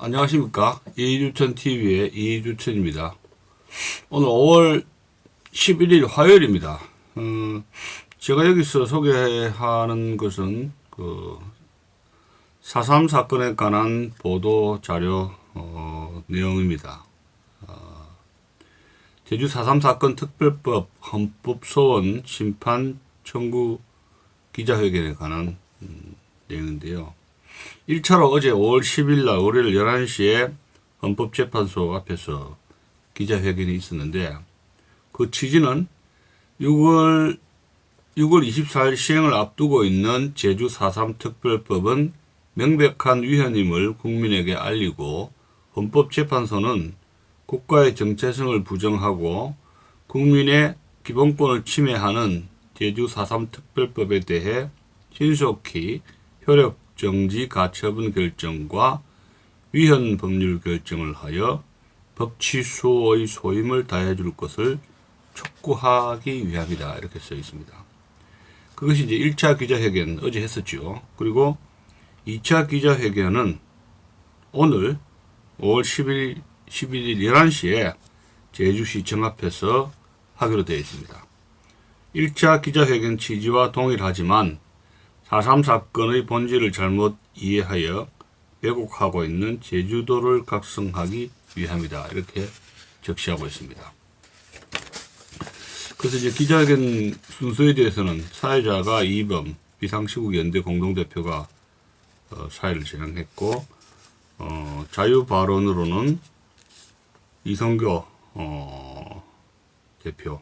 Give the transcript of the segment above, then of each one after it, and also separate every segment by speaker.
Speaker 1: 안녕하십니까. 이주천TV의 이주천입니다. 오늘 5월 11일 화요일입니다. 제가 여기서 소개하는 것은 4.3 사건에 관한 보도 자료 내용입니다. 제주 4.3 사건 특별법 헌법소원 심판 청구 기자회견에 관한 내용인데요. 1차로 어제 5월 10일 날 월요일 11시에 헌법재판소 앞에서 기자회견이 있었는데, 그 취지는 6월 24일 시행을 앞두고 있는 제주 4.3 특별법은 명백한 위헌임을 국민에게 알리고, 헌법재판소는 국가의 정체성을 부정하고 국민의 기본권을 침해하는 제주 4.3 특별법에 대해 신속히 효력 정지 가처분 결정과 위헌 법률 결정을 하여 법 취소의 소임을 다해 줄 것을 촉구하기 위함이다. 이렇게 써 있습니다. 그것이 이제 1차 기자회견 어제 했었죠. 그리고 2차 기자회견은 오늘 5월 11일 11시에 제주시청 앞에서 하기로 되어 있습니다. 1차 기자회견 취지와 동일하지만 4.3 사건의 본질을 잘못 이해하여 왜곡하고 있는 제주도를 각성하기 위함이다. 이렇게 적시하고 있습니다. 그래서 이제 기자회견 순서에 대해서는 사회자가 이범 비상시국연대 공동대표가 사회를 진행했고, 자유발언으로는 이성교 대표,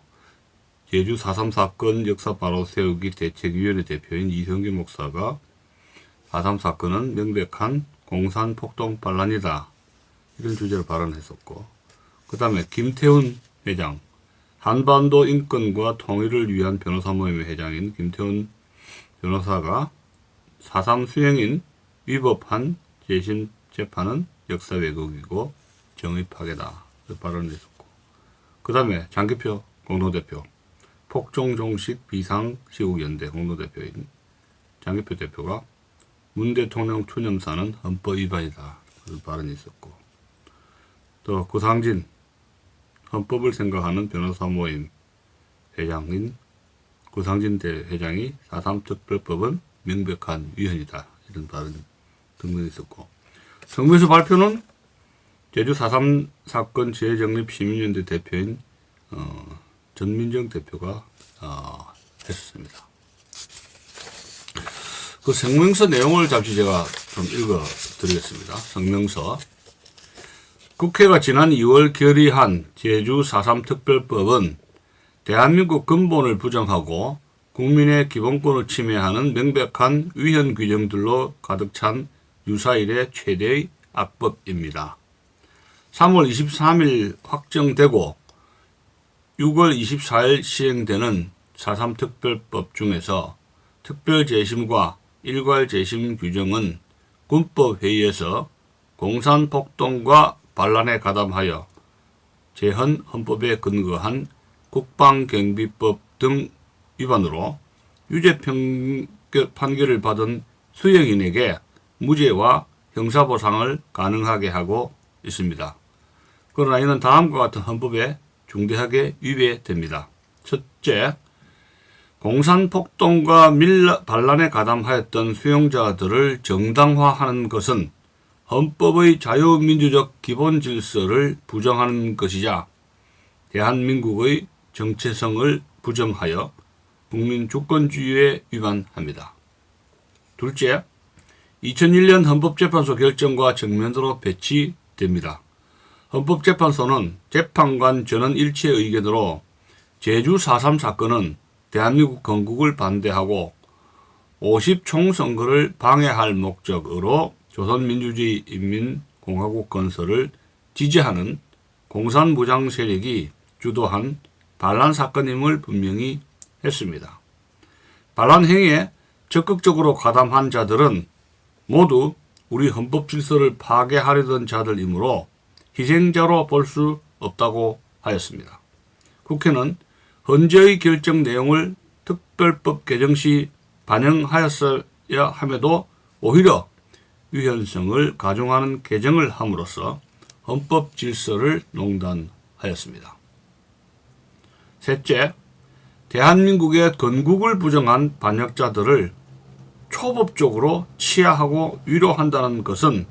Speaker 1: 제주 4.3 사건 역사 바로 세우기 대책위원회 대표인 이성규 목사가 4.3 사건은 명백한 공산폭동 반란이다, 이런 주제로 발언했었고, 그 다음에 김태훈 회장, 한반도 인권과 통일을 위한 변호사 모임의 회장인 김태훈 변호사가 4.3 수행인 위법한 재심 재판은 역사 왜곡이고 정의 파괴다, 발언을 했었고, 그 다음에 장기표 공동대표, 폭정종식 비상시국연대 공동대표인 장기표 대표가 문 대통령 추념사는 헌법 위반이다, 그런 발언이 있었고, 또 구상진 헌법을 생각하는 변호사 모임 회장인 구상진 대회장이 4.3 특별법은 명백한 위헌이다, 이런 발언 등등이 있었고, 정부에서 발표는 제주 4.3 사건 재정립 시민연대 대표인 전민정 대표가 했습니다. 그 성명서 내용을 잠시 제가 좀 읽어 드리겠습니다. 성명서. 국회가 지난 2월 결의한 제주 4.3 특별법은 대한민국 근본을 부정하고 국민의 기본권을 침해하는 명백한 위헌 규정들로 가득 찬 유사 이래 최대의 악법입니다. 3월 23일 확정되고 6월 24일 시행되는 4.3 특별법 중에서 특별재심과 일괄재심 규정은 군법회의에서 공산폭동과 반란에 가담하여 제헌 헌법에 근거한 국방경비법 등 위반으로 유죄 판결을 받은 수령인에게 무죄와 형사보상을 가능하게 하고 있습니다. 그러나 이는 다음과 같은 헌법에 중대하게 위배됩니다. 첫째, 공산폭동과 반란에 가담하였던 수용자들을 정당화하는 것은 헌법의 자유민주적 기본질서를 부정하는 것이자 대한민국의 정체성을 부정하여 국민주권주의에 위반합니다. 둘째, 2001년 헌법재판소 결정과 정면으로 배치됩니다. 헌법재판소는 재판관 전원 일치의 의견으로 제주 4.3 사건은 대한민국 건국을 반대하고 50 총선거를 방해할 목적으로 조선민주주의 인민공화국 건설을 지지하는 공산무장 세력이 주도한 반란 사건임을 분명히 했습니다. 반란 행위에 적극적으로 가담한 자들은 모두 우리 헌법 질서를 파괴하려던 자들이므로 희생자로 볼 수 없다고 하였습니다. 국회는 헌재의 결정 내용을 특별법 개정 시 반영하였어야 함에도 오히려 유연성을 가중하는 개정을 함으로써 헌법 질서를 농단하였습니다. 셋째, 대한민국의 건국을 부정한 반역자들을 초법적으로 치하하고 위로한다는 것은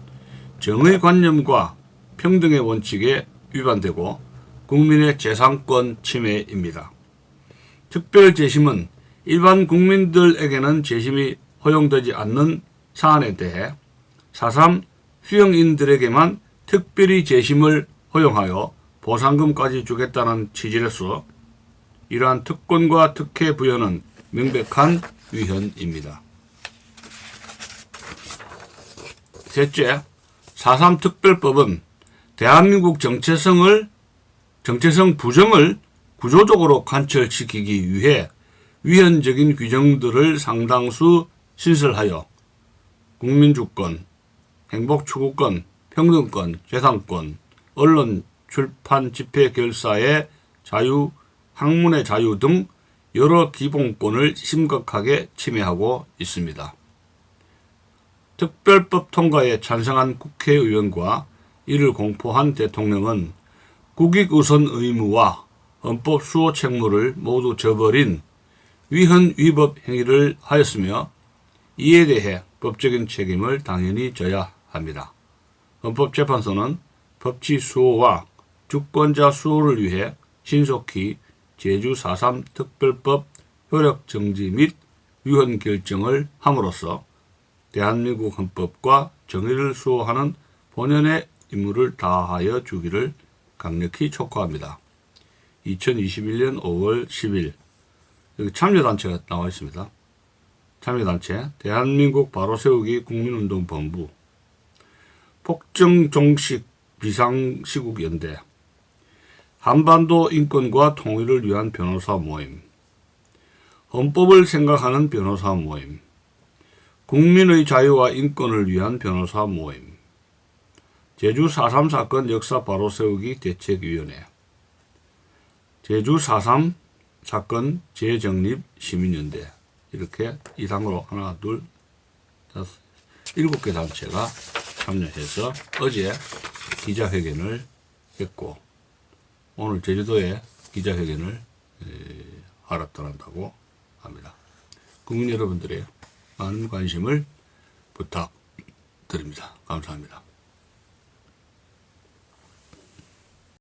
Speaker 1: 정의관념과 평등의 원칙에 위반되고 국민의 재산권 침해입니다. 특별재심은 일반 국민들에게는 재심이 허용되지 않는 사안에 대해 4.3 수용인들에게만 특별히 재심을 허용하여 보상금까지 주겠다는 취지로서 이러한 특권과 특혜 부여는 명백한 위헌입니다. 셋째, 4.3 특별법은 대한민국 정체성 부정을 구조적으로 관철시키기 위해 위헌적인 규정들을 상당수 신설하여 국민주권, 행복추구권, 평등권, 재산권, 언론, 출판, 집회, 결사의 자유, 학문의 자유 등 여러 기본권을 심각하게 침해하고 있습니다. 특별법 통과에 찬성한 국회의원과 이를 공포한 대통령은 국익우선 의무와 헌법 수호 책무를 모두 저버린 위헌 위법 행위를 하였으며 이에 대해 법적인 책임을 당연히 져야 합니다. 헌법재판소는 법치 수호와 주권자 수호를 위해 신속히 제주 4.3 특별법 효력 정지 및 위헌 결정을 함으로써 대한민국 헌법과 정의를 수호하는 본연의 임무를 다하여 주기를 강력히 촉구합니다. 2021년 5월 10일 여기 참여단체가 나와 있습니다. 참여단체 대한민국 바로세우기 국민운동본부, 폭정종식 비상시국연대, 한반도 인권과 통일을 위한 변호사 모임, 헌법을 생각하는 변호사 모임, 국민의 자유와 인권을 위한 변호사 모임, 제주 4.3 사건 역사 바로세우기 대책위원회, 제주 4.3 사건 재정립 시민연대, 이렇게 이상으로 하나, 둘, 다섯, 7개 단체가 참여해서 어제 기자회견을 했고 오늘 제주도에 기자회견을 하러 떠난다고 합니다. 국민 여러분들의 많은 관심을 부탁드립니다. 감사합니다.